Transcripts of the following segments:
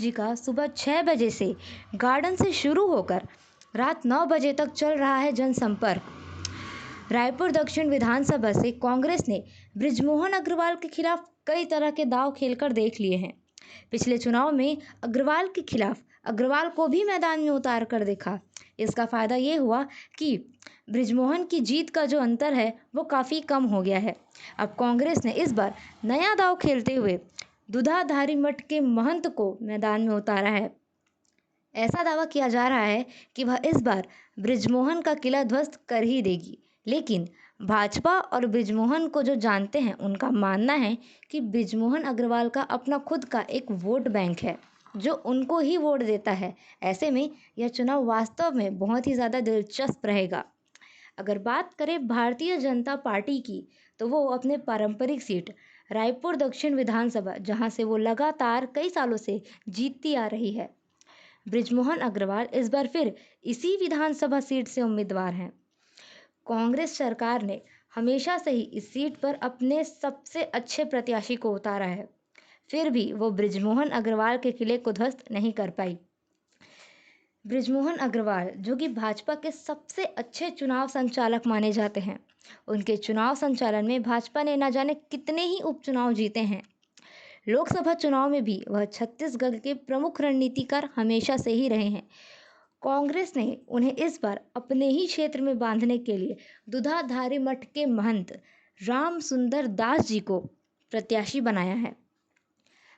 जी का सुबह 6 बजे से गार्डन से शुरू होकर रात 9 बजे तक चल रहा है जनसंपर्क। रायपुर दक्षिण विधानसभा से कांग्रेस ने बृजमोहन अग्रवाल के खिलाफ कई तरह के दांव खेलकर देख लिए हैं। पिछले चुनाव में अग्रवाल के खिलाफ अग्रवाल को भी मैदान में उतार कर देखा। इसका फायदा ये हुआ कि बृजमोहन की जीत का जो अंतर है वो काफ़ी कम हो गया है। अब कांग्रेस ने इस बार नया दांव खेलते हुए दुधाधारी मठ के महंत को मैदान में उतारा है। ऐसा दावा किया जा रहा है कि वह इस बार बृजमोहन का किला ध्वस्त कर ही देगी। लेकिन भाजपा और बृजमोहन को जो जानते हैं उनका मानना है कि बृजमोहन अग्रवाल का अपना खुद का एक वोट बैंक है जो उनको ही वोट देता है। ऐसे में यह चुनाव वास्तव में बहुत ही ज़्यादा दिलचस्प रहेगा। अगर बात करें भारतीय जनता पार्टी की तो वो अपने पारंपरिक सीट रायपुर दक्षिण विधानसभा, जहां से वो लगातार कई सालों से जीतती आ रही है, बृजमोहन अग्रवाल इस बार फिर इसी विधानसभा सीट से उम्मीदवार हैं। कांग्रेस सरकार ने हमेशा से ही इस सीट पर अपने सबसे अच्छे प्रत्याशी को उतारा है, फिर भी वो बृजमोहन अग्रवाल के किले को ध्वस्त नहीं कर पाई। बृजमोहन अग्रवाल जो कि भाजपा के सबसे अच्छे चुनाव संचालक माने जाते हैं, उनके चुनाव संचालन में भाजपा ने न जाने कितने ही उपचुनाव जीते हैं। लोकसभा चुनाव में भी वह छत्तीसगढ़ के प्रमुख रणनीतिकार हमेशा से ही रहे हैं। कांग्रेस ने उन्हें इस बार अपने ही क्षेत्र में बांधने के लिए दुधाधारी मठ के महंत राम सुंदर दास जी को प्रत्याशी बनाया है।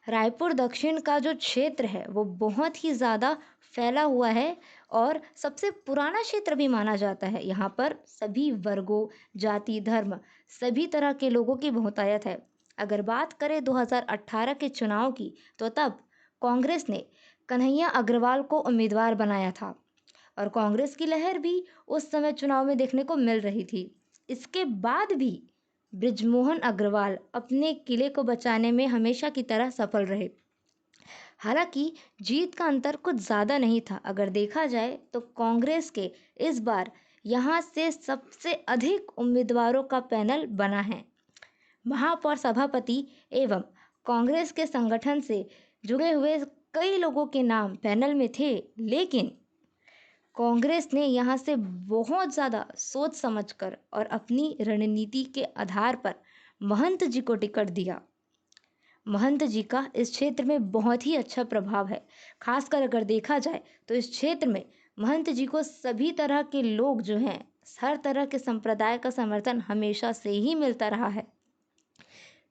रायपुर दक्षिण का जो क्षेत्र है वो बहुत ही ज़्यादा फैला हुआ है और सबसे पुराना क्षेत्र भी माना जाता है। यहाँ पर सभी वर्गों, जाति, धर्म, सभी तरह के लोगों की बहुतायत है। अगर बात करें 2018 के चुनाव की तो तब कांग्रेस ने कन्हैया अग्रवाल को उम्मीदवार बनाया था और कांग्रेस की लहर भी उस समय चुनाव में देखने को मिल रही थी। इसके बाद भी बृजमोहन अग्रवाल अपने किले को बचाने में हमेशा की तरह सफल रहे। हालांकि जीत का अंतर कुछ ज़्यादा नहीं था। अगर देखा जाए तो कांग्रेस के इस बार यहाँ से सबसे अधिक उम्मीदवारों का पैनल बना है। महापौर सभापति एवं कांग्रेस के संगठन से जुड़े हुए कई लोगों के नाम पैनल में थे, लेकिन कांग्रेस ने यहाँ से बहुत ज़्यादा सोच समझकर और अपनी रणनीति के आधार पर महंत जी को टिकट दिया। महंत जी का इस क्षेत्र में बहुत ही अच्छा प्रभाव है। खासकर अगर देखा जाए तो इस क्षेत्र में महंत जी को सभी तरह के लोग जो हैं, हर तरह के संप्रदाय का समर्थन हमेशा से ही मिलता रहा है।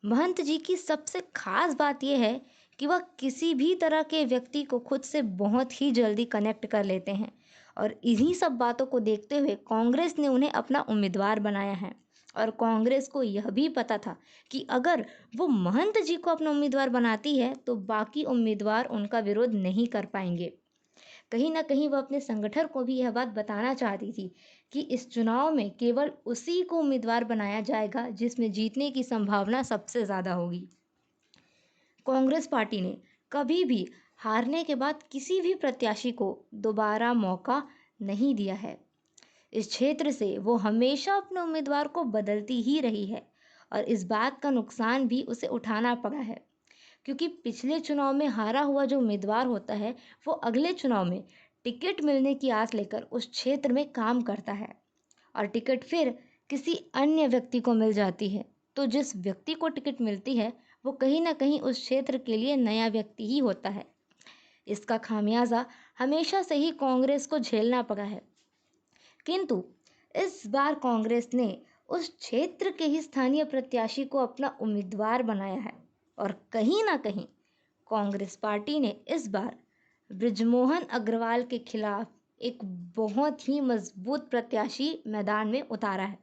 महंत जी की सबसे खास बात यह है कि वह किसी भी तरह के व्यक्ति को खुद से बहुत ही जल्दी कनेक्ट कर लेते हैं और इन्हीं सब बातों को देखते हुए कांग्रेस ने उन्हें अपना उम्मीदवार बनाया है। और कांग्रेस को यह भी पता था कि अगर वो महंत जी को अपना उम्मीदवार बनाती है तो बाकी उम्मीदवार उनका विरोध नहीं कर पाएंगे। कहीं ना कहीं वह अपने संगठन को भी यह बात बताना चाहती थी कि इस चुनाव में केवल उसी को उम्मीदवार बनाया जाएगा जिसमें जीतने की संभावना सबसे ज़्यादा होगी। कांग्रेस पार्टी ने कभी भी हारने के बाद किसी भी प्रत्याशी को दोबारा मौका नहीं दिया है। इस क्षेत्र से वो हमेशा अपने उम्मीदवार को बदलती ही रही है और इस बात का नुकसान भी उसे उठाना पड़ा है, क्योंकि पिछले चुनाव में हारा हुआ जो उम्मीदवार होता है वो अगले चुनाव में टिकट मिलने की आस लेकर उस क्षेत्र में काम करता है और टिकट फिर किसी अन्य व्यक्ति को मिल जाती है। तो जिस व्यक्ति को टिकट मिलती है वो कहीं ना कहीं उस क्षेत्र के लिए नया व्यक्ति ही होता है। इसका खामियाजा हमेशा से ही कांग्रेस को झेलना पड़ा है, किंतु इस बार कांग्रेस ने उस क्षेत्र के ही स्थानीय प्रत्याशी को अपना उम्मीदवार बनाया है और कहीं ना कहीं कांग्रेस पार्टी ने इस बार बृजमोहन अग्रवाल के खिलाफ एक बहुत ही मजबूत प्रत्याशी मैदान में उतारा है।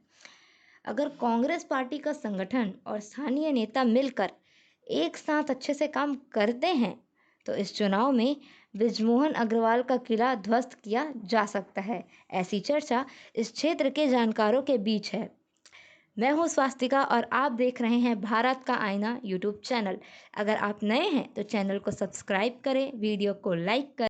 अगर कांग्रेस पार्टी का संगठन और स्थानीय नेता मिलकर एक साथ अच्छे से काम करते हैं तो इस चुनाव में बृजमोहन अग्रवाल का किला ध्वस्त किया जा सकता है। ऐसी चर्चा इस क्षेत्र के जानकारों के बीच है। मैं हूँ स्वास्तिका और आप देख रहे हैं भारत का आईना यूट्यूब चैनल। अगर आप नए हैं तो चैनल को सब्सक्राइब करें, वीडियो को लाइक करें।